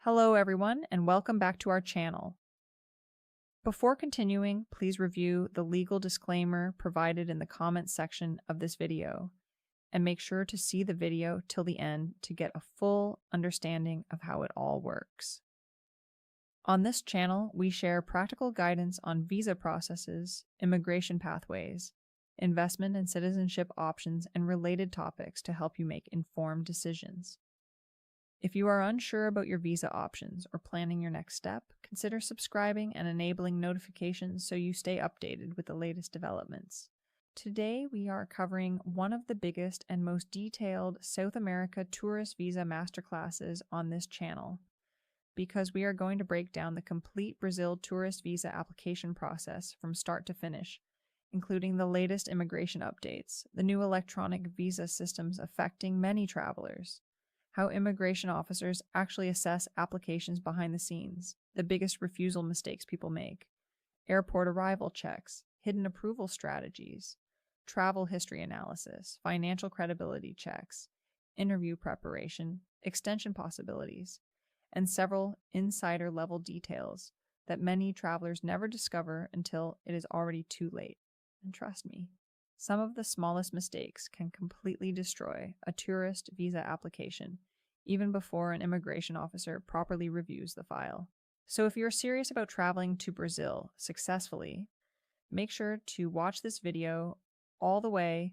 Hello everyone, and welcome back to our channel. Before continuing, please review the legal disclaimer provided in the comments section of this video, and make sure to see the video till the end to get a full understanding of how it all works. On this channel, we share practical guidance on visa processes, immigration pathways, investment and citizenship options, and related topics to help you make informed decisions. If you are unsure about your visa options or planning your next step, consider subscribing and enabling notifications so you stay updated with the latest developments. Today, we are covering one of the biggest and most detailed South America tourist visa masterclasses on this channel, because we are going to break down the complete Brazil tourist visa application process from start to finish, including the latest immigration updates, the new electronic visa systems affecting many travelers, how immigration officers actually assess applications behind the scenes, the biggest refusal mistakes people make, airport arrival checks, hidden approval strategies, travel history analysis, financial credibility checks, interview preparation, extension possibilities, and several insider-level details that many travelers never discover until it is already too late. And trust me, some of the smallest mistakes can completely destroy a tourist visa application, even before an immigration officer properly reviews the file. So if you're serious about traveling to Brazil successfully, make sure to watch this video all the way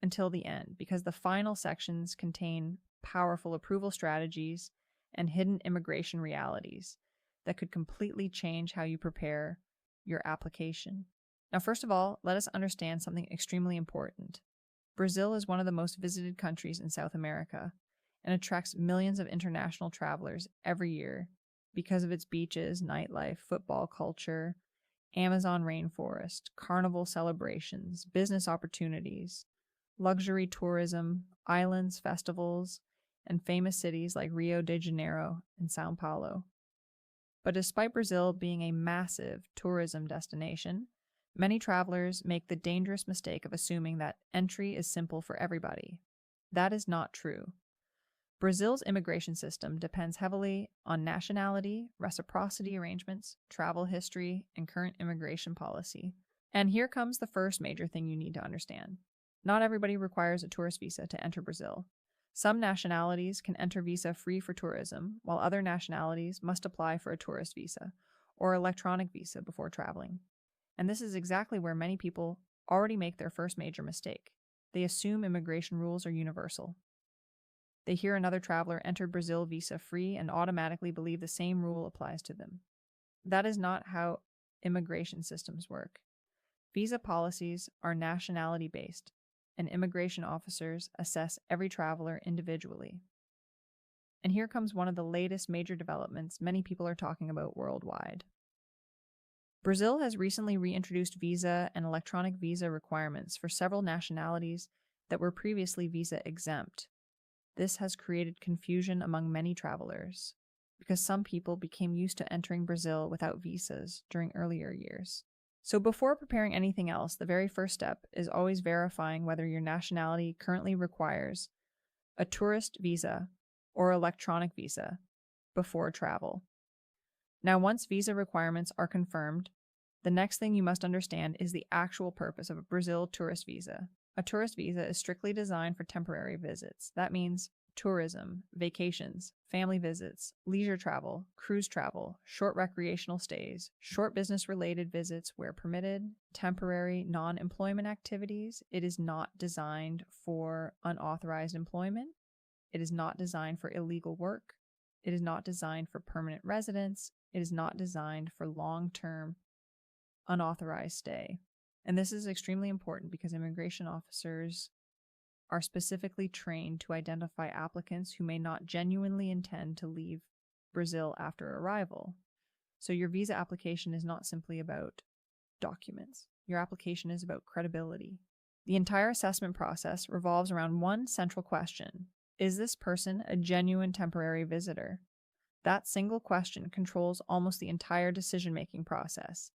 until the end, because the final sections contain powerful approval strategies and hidden immigration realities that could completely change how you prepare your application. Now, first of all, let us understand something extremely important. Brazil is one of the most visited countries in South America and attracts millions of international travelers every year because of its beaches, nightlife, football culture, Amazon rainforest, carnival celebrations, business opportunities, luxury tourism, islands, festivals, and famous cities like Rio de Janeiro and Sao Paulo. But despite Brazil being a massive tourism destination, many travelers make the dangerous mistake of assuming that entry is simple for everybody. That is not true. Brazil's immigration system depends heavily on nationality, reciprocity arrangements, travel history, and current immigration policy. And here comes the first major thing you need to understand. Not everybody requires a tourist visa to enter Brazil. Some nationalities can enter visa-free for tourism, while other nationalities must apply for a tourist visa or electronic visa before traveling. And this is exactly where many people already make their first major mistake. They assume immigration rules are universal. They hear another traveler entered Brazil visa-free and automatically believe the same rule applies to them. That is not how immigration systems work. Visa policies are nationality-based, and immigration officers assess every traveler individually. And here comes one of the latest major developments many people are talking about worldwide. Brazil has recently reintroduced visa and electronic visa requirements for several nationalities that were previously visa exempt. This has created confusion among many travelers, because some people became used to entering Brazil without visas during earlier years. So before preparing anything else, the very first step is always verifying whether your nationality currently requires a tourist visa or electronic visa before travel. Now, once visa requirements are confirmed, the next thing you must understand is the actual purpose of a Brazil tourist visa. A tourist visa is strictly designed for temporary visits. That means tourism, vacations, family visits, leisure travel, cruise travel, short recreational stays, short business-related visits where permitted, temporary non-employment activities. It is not designed for unauthorized employment. It is not designed for illegal work. It is not designed for permanent residence. It is not designed for long-term unauthorized stay. And this is extremely important because immigration officers are specifically trained to identify applicants who may not genuinely intend to leave Brazil after arrival. So your visa application is not simply about documents. Your application is about credibility. The entire assessment process revolves around one central question. Is this person a genuine temporary visitor? That single question controls almost the entire decision-making process.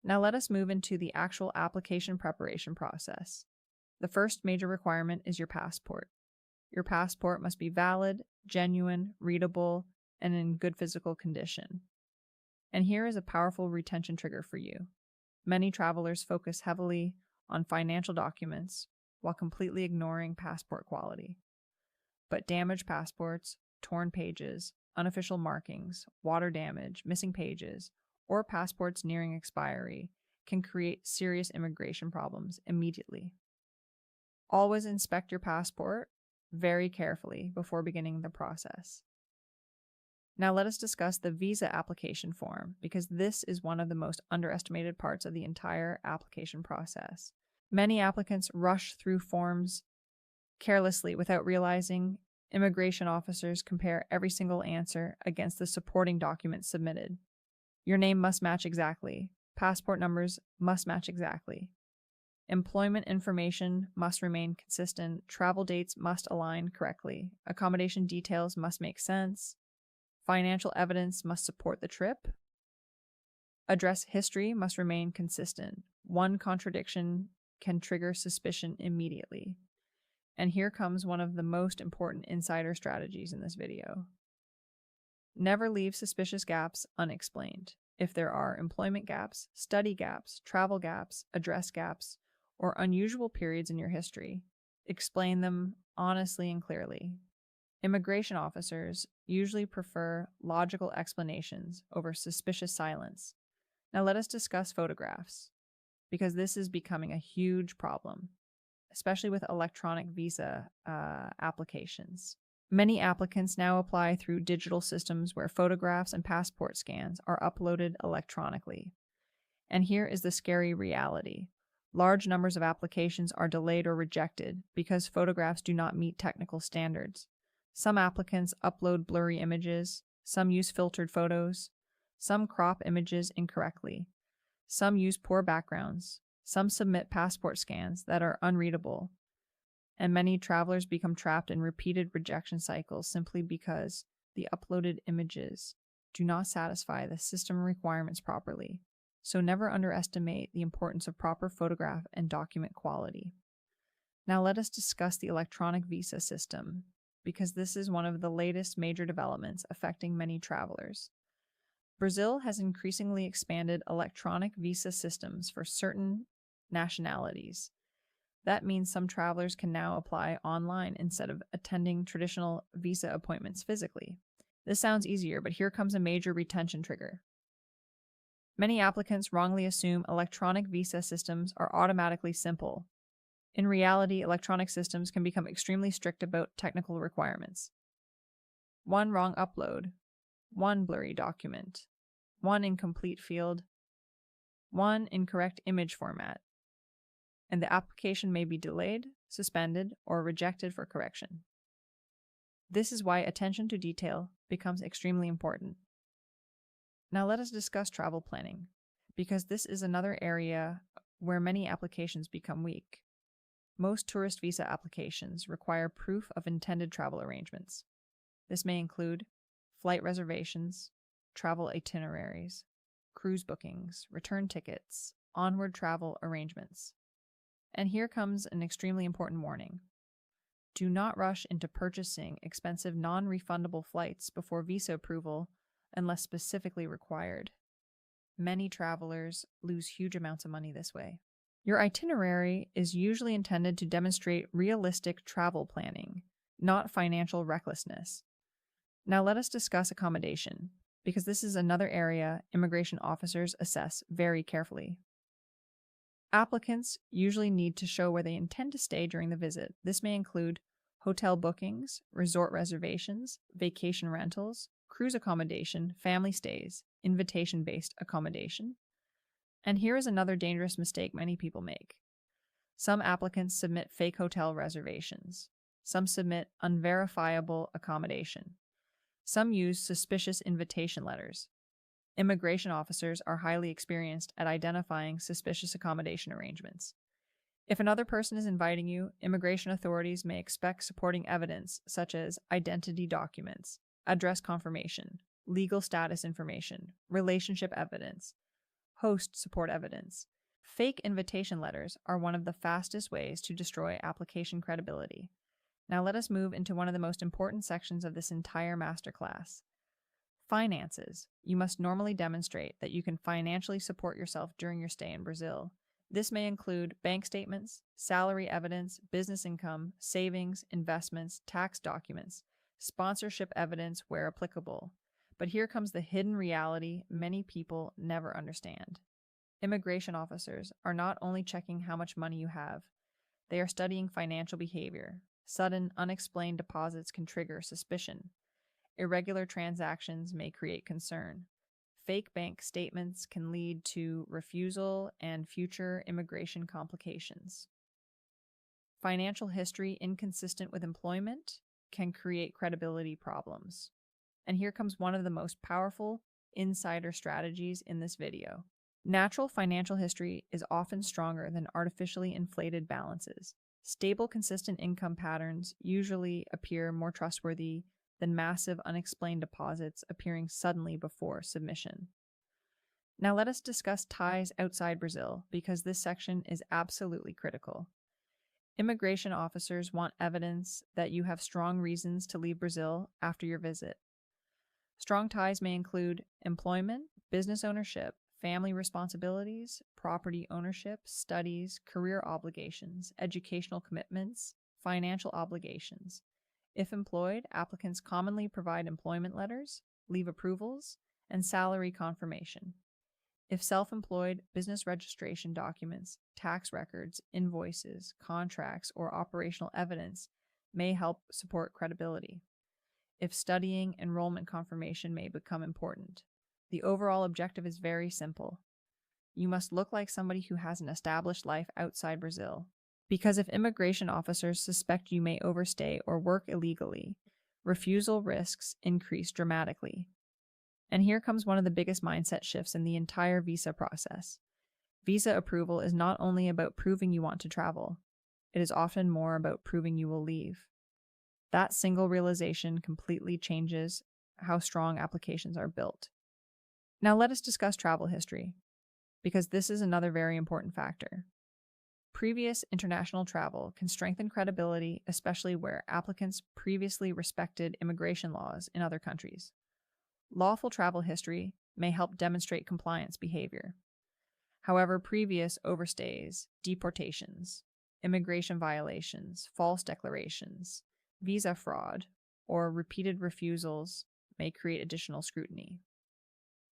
Now let us move into the actual application preparation process. The first major requirement is your passport. Your passport must be valid, genuine, readable, and in good physical condition. And here is a powerful retention trigger for you. Many travelers focus heavily on financial documents while completely ignoring passport quality. But damaged passports, torn pages, unofficial markings, water damage, missing pages, or passports nearing expiry can create serious immigration problems immediately. Always inspect your passport very carefully before beginning the process. Now let us discuss the visa application form, because this is one of the most underestimated parts of the entire application process. Many applicants rush through forms carelessly without realizing immigration officers compare every single answer against the supporting documents submitted. Your name must match exactly. Passport numbers must match exactly. Employment information must remain consistent. Travel dates must align correctly. Accommodation details must make sense. Financial evidence must support the trip. Address history must remain consistent. One contradiction can trigger suspicion immediately. And here comes one of the most important insider strategies in this video. Never leave suspicious gaps unexplained. If there are employment gaps, study gaps, travel gaps, address gaps, or unusual periods in your history, explain them honestly and clearly. Immigration officers usually prefer logical explanations over suspicious silence. Now let us discuss photographs, because this is becoming a huge problem, especially with electronic visa applications. Many applicants now apply through digital systems where photographs and passport scans are uploaded electronically. And here is the scary reality. Large numbers of applications are delayed or rejected because photographs do not meet technical standards. Some applicants upload blurry images, some use filtered photos, some crop images incorrectly, some use poor backgrounds, some submit passport scans that are unreadable, and many travelers become trapped in repeated rejection cycles simply because the uploaded images do not satisfy the system requirements properly. So never underestimate the importance of proper photograph and document quality. Now let us discuss the electronic visa system, because this is one of the latest major developments affecting many travelers. Brazil has increasingly expanded electronic visa systems for certain nationalities. That means some travelers can now apply online instead of attending traditional visa appointments physically. This sounds easier, but here comes a major retention trigger. Many applicants wrongly assume electronic visa systems are automatically simple. In reality, electronic systems can become extremely strict about technical requirements. One wrong upload, one blurry document, one incomplete field, one incorrect image format, and the application may be delayed, suspended, or rejected for correction. This is why attention to detail becomes extremely important. Now let us discuss travel planning, because this is another area where many applications become weak. Most tourist visa applications require proof of intended travel arrangements. This may include flight reservations, travel itineraries, cruise bookings, return tickets, onward travel arrangements. And here comes an extremely important warning. Do not rush into purchasing expensive non-refundable flights before visa approval unless specifically required. Many travelers lose huge amounts of money this way. Your itinerary is usually intended to demonstrate realistic travel planning, not financial recklessness. Now let us discuss accommodation, because this is another area immigration officers assess very carefully. Applicants usually need to show where they intend to stay during the visit. This may include hotel bookings, resort reservations, vacation rentals, cruise accommodation, family stays, invitation-based accommodation. And here is another dangerous mistake many people make. Some applicants submit fake hotel reservations. Some submit unverifiable accommodation. Some use suspicious invitation letters. Immigration officers are highly experienced at identifying suspicious accommodation arrangements. If another person is inviting you, immigration authorities may expect supporting evidence such as identity documents, address confirmation, legal status information, relationship evidence, host support evidence. Fake invitation letters are one of the fastest ways to destroy application credibility. Now let us move into one of the most important sections of this entire masterclass: Finances. You must normally demonstrate that you can financially support yourself during your stay in Brazil. This may include bank statements, salary evidence, business income, savings, investments, tax documents, sponsorship evidence where applicable. But here comes the hidden reality many people never understand. Immigration officers are not only checking how much money you have, they are studying financial behavior. Sudden, unexplained deposits can trigger suspicion. Irregular transactions may create concern. Fake bank statements can lead to refusal and future immigration complications. Financial history inconsistent with employment can create credibility problems. And here comes one of the most powerful insider strategies in this video. Natural financial history is often stronger than artificially inflated balances. Stable, consistent income patterns usually appear more trustworthy than massive, unexplained deposits appearing suddenly before submission. Now let us discuss ties outside Brazil, because this section is absolutely critical. Immigration officers want evidence that you have strong reasons to leave Brazil after your visit. Strong ties may include employment, business ownership, family responsibilities, property ownership, studies, career obligations, educational commitments, financial obligations. If employed, applicants commonly provide employment letters, leave approvals, and salary confirmation. If self-employed, business registration documents, tax records, invoices, contracts, or operational evidence may help support credibility. If studying, enrollment confirmation may become important. The overall objective is very simple. You must look like somebody who has an established life outside Brazil. Because if immigration officers suspect you may overstay or work illegally, refusal risks increase dramatically. And here comes one of the biggest mindset shifts in the entire visa process. Visa approval is not only about proving you want to travel, it is often more about proving you will leave. That single realization completely changes how strong applications are built. Now let us discuss travel history, because this is another very important factor. Previous international travel can strengthen credibility, especially where applicants previously respected immigration laws in other countries. Lawful travel history may help demonstrate compliance behavior. However, previous overstays, deportations, immigration violations, false declarations, visa fraud, or repeated refusals may create additional scrutiny.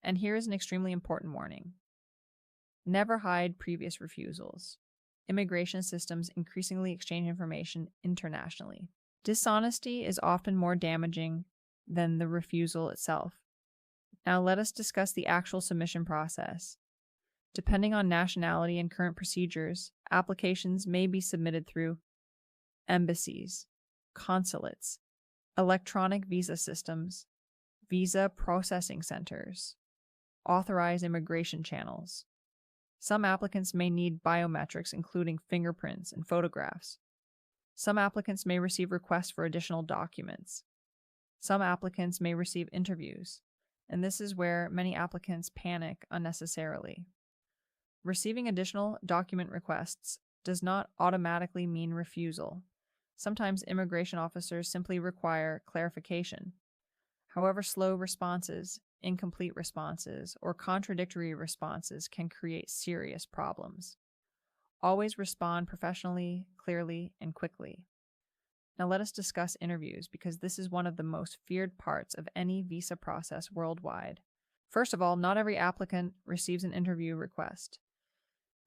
And here is an extremely important warning. Never hide previous refusals. Immigration systems increasingly exchange information internationally. Dishonesty is often more damaging than the refusal itself. Now let us discuss the actual submission process. Depending on nationality and current procedures, applications may be submitted through embassies, consulates, electronic visa systems, visa processing centers, authorized immigration channels. Some applicants may need biometrics, including fingerprints and photographs. Some applicants may receive requests for additional documents. Some applicants may receive interviews, and this is where many applicants panic unnecessarily. Receiving additional document requests does not automatically mean refusal. Sometimes immigration officers simply require clarification. However, slow responses, incomplete responses, or contradictory responses can create serious problems. Always respond professionally, clearly, and quickly. Now let us discuss interviews, because this is one of the most feared parts of any visa process worldwide. First of all, not every applicant receives an interview request.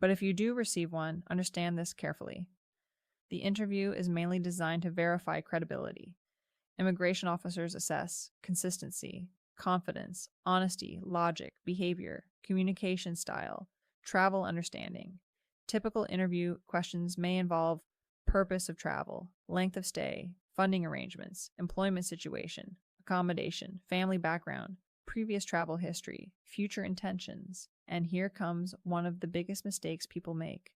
But if you do receive one, understand this carefully. The interview is mainly designed to verify credibility. Immigration officers assess consistency, confidence, honesty, logic, behavior, communication style, travel understanding. Typical interview questions may involve purpose of travel, length of stay, funding arrangements, employment situation, accommodation, family background, previous travel history, future intentions, and here comes one of the biggest mistakes people make: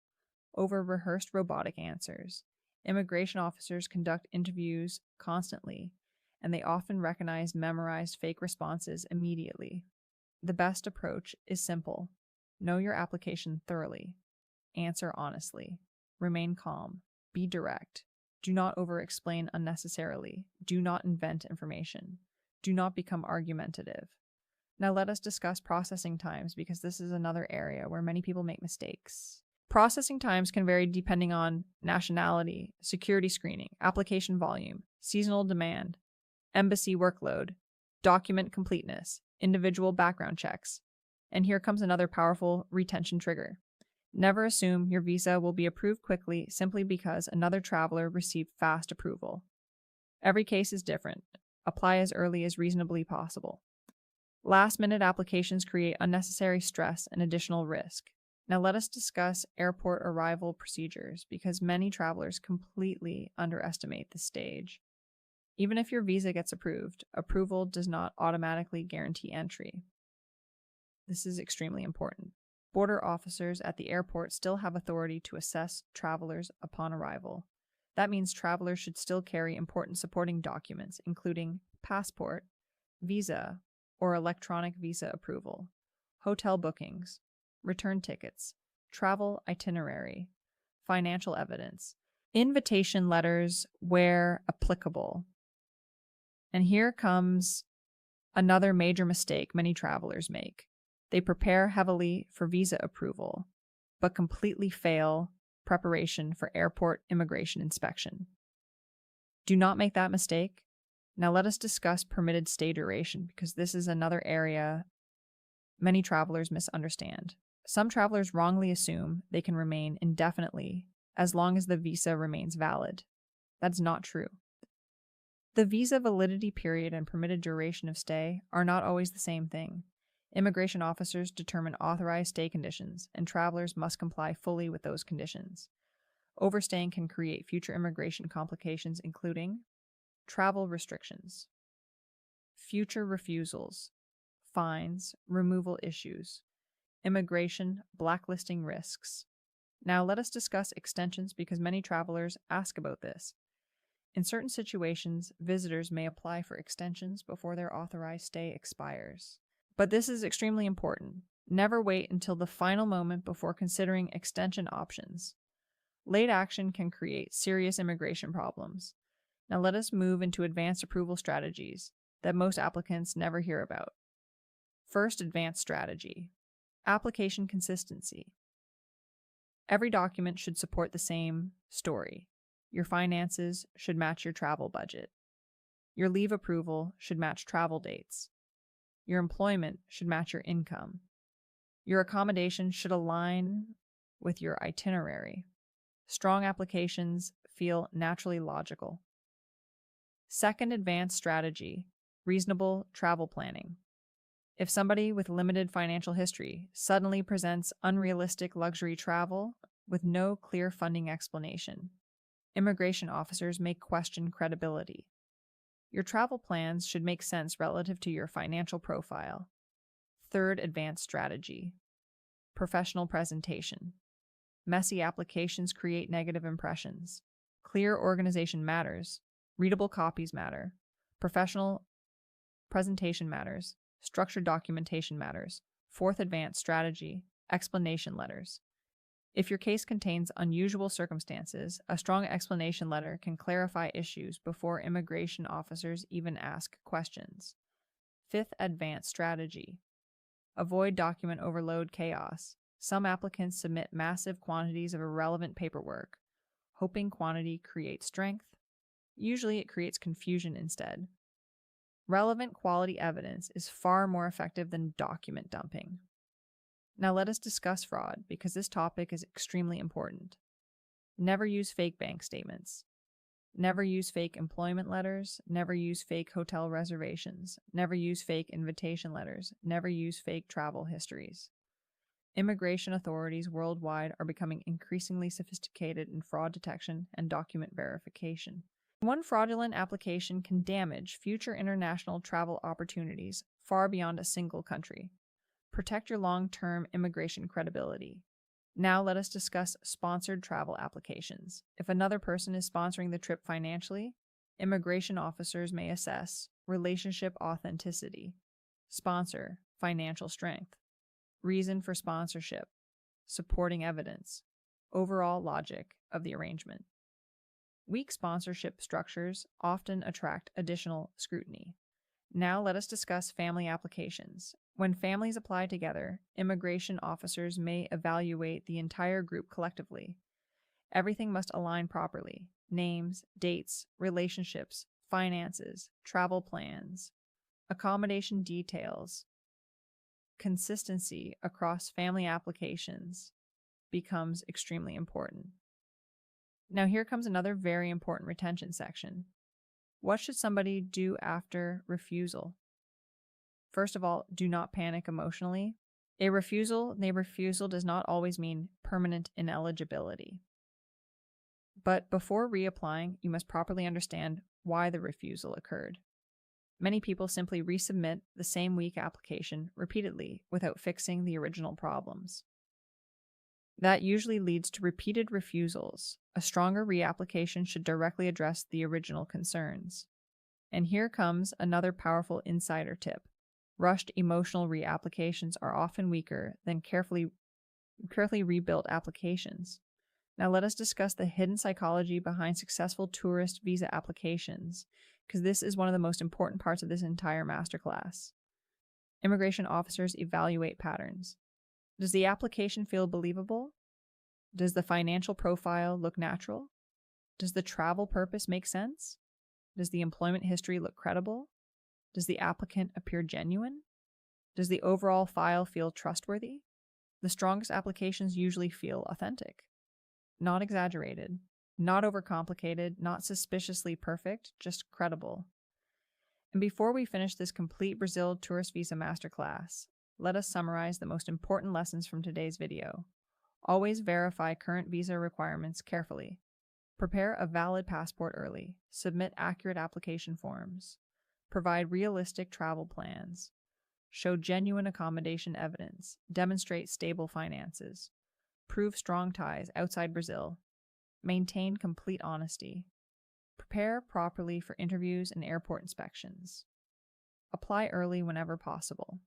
over-rehearsed robotic answers. Immigration officers conduct interviews constantly, and they often recognize memorized fake responses immediately. The best approach is simple. Know your application thoroughly. Answer honestly. Remain calm. Be direct. Do not over-explain unnecessarily. Do not invent information. Do not become argumentative. Now let us discuss processing times because this is another area where many people make mistakes. Processing times can vary depending on nationality, security screening, application volume, seasonal demand, embassy workload, document completeness, individual background checks. And here comes another powerful retention trigger. Never assume your visa will be approved quickly simply because another traveler received fast approval. Every case is different. Apply as early as reasonably possible. Last-minute applications create unnecessary stress and additional risk. Now let us discuss airport arrival procedures because many travelers completely underestimate this stage. Even if your visa gets approved, approval does not automatically guarantee entry. This is extremely important. Border officers at the airport still have authority to assess travelers upon arrival. That means travelers should still carry important supporting documents, including passport, visa, or electronic visa approval, hotel bookings, return tickets, travel itinerary, financial evidence, invitation letters where applicable. And here comes another major mistake many travelers make. They prepare heavily for visa approval, but completely fail preparation for airport immigration inspection. Do not make that mistake. Now let us discuss permitted stay duration because this is another area many travelers misunderstand. Some travelers wrongly assume they can remain indefinitely as long as the visa remains valid. That's not true. The visa validity period and permitted duration of stay are not always the same thing. Immigration officers determine authorized stay conditions, and travelers must comply fully with those conditions. Overstaying can create future immigration complications, including travel restrictions, future refusals, fines, removal issues, immigration blacklisting risks. Now let us discuss extensions because many travelers ask about this. In certain situations, visitors may apply for extensions before their authorized stay expires. But this is extremely important. Never wait until the final moment before considering extension options. Late action can create serious immigration problems. Now let us move into advanced approval strategies that most applicants never hear about. First, advanced strategy. Application consistency. Every document should support the same story. Your finances should match your travel budget. Your leave approval should match travel dates. Your employment should match your income. Your accommodation should align with your itinerary. Strong applications feel naturally logical. Second, advanced strategy, reasonable travel planning. If somebody with limited financial history suddenly presents unrealistic luxury travel with no clear funding explanation, immigration officers may question credibility. Your travel plans should make sense relative to your financial profile. Third, advanced strategy, professional presentation. Messy applications create negative impressions. Clear organization matters. Readable copies matter. Professional presentation matters. Structured documentation matters. Fourth, advanced strategy, explanation letters. If your case contains unusual circumstances, a strong explanation letter can clarify issues before immigration officers even ask questions. Fifth, advanced strategy. Avoid document overload chaos. Some applicants submit massive quantities of irrelevant paperwork, hoping quantity creates strength. Usually it creates confusion instead. Relevant quality evidence is far more effective than document dumping. Now let us discuss fraud because this topic is extremely important. Never use fake bank statements. Never use fake employment letters. Never use fake hotel reservations. Never use fake invitation letters. Never use fake travel histories. Immigration authorities worldwide are becoming increasingly sophisticated in fraud detection and document verification. One fraudulent application can damage future international travel opportunities far beyond a single country. Protect your long-term immigration credibility. Now let us discuss sponsored travel applications. If another person is sponsoring the trip financially, immigration officers may assess relationship authenticity, sponsor, financial strength, reason for sponsorship, supporting evidence, overall logic of the arrangement. Weak sponsorship structures often attract additional scrutiny. Now let us discuss family applications. When families apply together, immigration officers may evaluate the entire group collectively. Everything must align properly: names, dates, relationships, finances, travel plans, accommodation details. Consistency across family applications becomes extremely important. Now here comes another very important retention section. What should somebody do after refusal? First of all, do not panic emotionally. A refusal does not always mean permanent ineligibility. But before reapplying, you must properly understand why the refusal occurred. Many people simply resubmit the same weak application repeatedly without fixing the original problems. That usually leads to repeated refusals. A stronger reapplication should directly address the original concerns. And here comes another powerful insider tip. Rushed emotional reapplications are often weaker than carefully rebuilt applications. Now let us discuss the hidden psychology behind successful tourist visa applications, because this is one of the most important parts of this entire masterclass. Immigration officers evaluate patterns. Does the application feel believable? Does the financial profile look natural? Does the travel purpose make sense? Does the employment history look credible? Does the applicant appear genuine? Does the overall file feel trustworthy? The strongest applications usually feel authentic, not exaggerated, not overcomplicated, not suspiciously perfect, just credible. And before we finish this complete Brazil tourist visa masterclass, let us summarize the most important lessons from today's video. Always verify current visa requirements carefully. Prepare a valid passport early. Submit accurate application forms. Provide realistic travel plans. Show genuine accommodation evidence. Demonstrate stable finances. Prove strong ties outside Brazil. Maintain complete honesty. Prepare properly for interviews and airport inspections. Apply early whenever possible.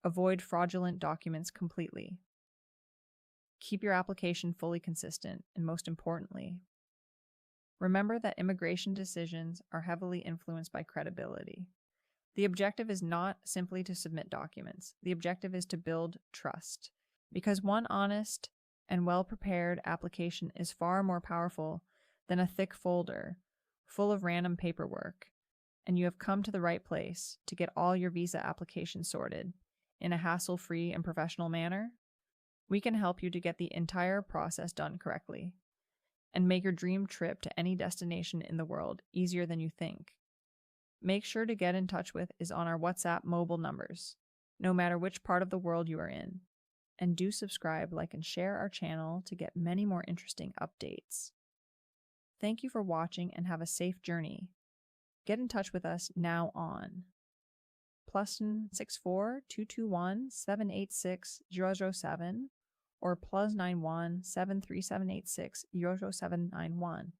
Avoid fraudulent documents completely. Keep your application fully consistent, and most importantly, remember that immigration decisions are heavily influenced by credibility. The objective is not simply to submit documents. The objective is to build trust, because one honest and well-prepared application is far more powerful than a thick folder full of random paperwork, and you have come to the right place to get all your visa applications sorted in a hassle-free and professional manner. We can help you to get the entire process done correctly and make your dream trip to any destination in the world easier than you think. Make sure to get in touch with is on our WhatsApp mobile numbers, no matter which part of the world you are in. And do subscribe, like, and share our channel to get many more interesting updates. Thank you for watching and have a safe journey. Get in touch with us now on +64 221 786 007 or +91 73786 0791.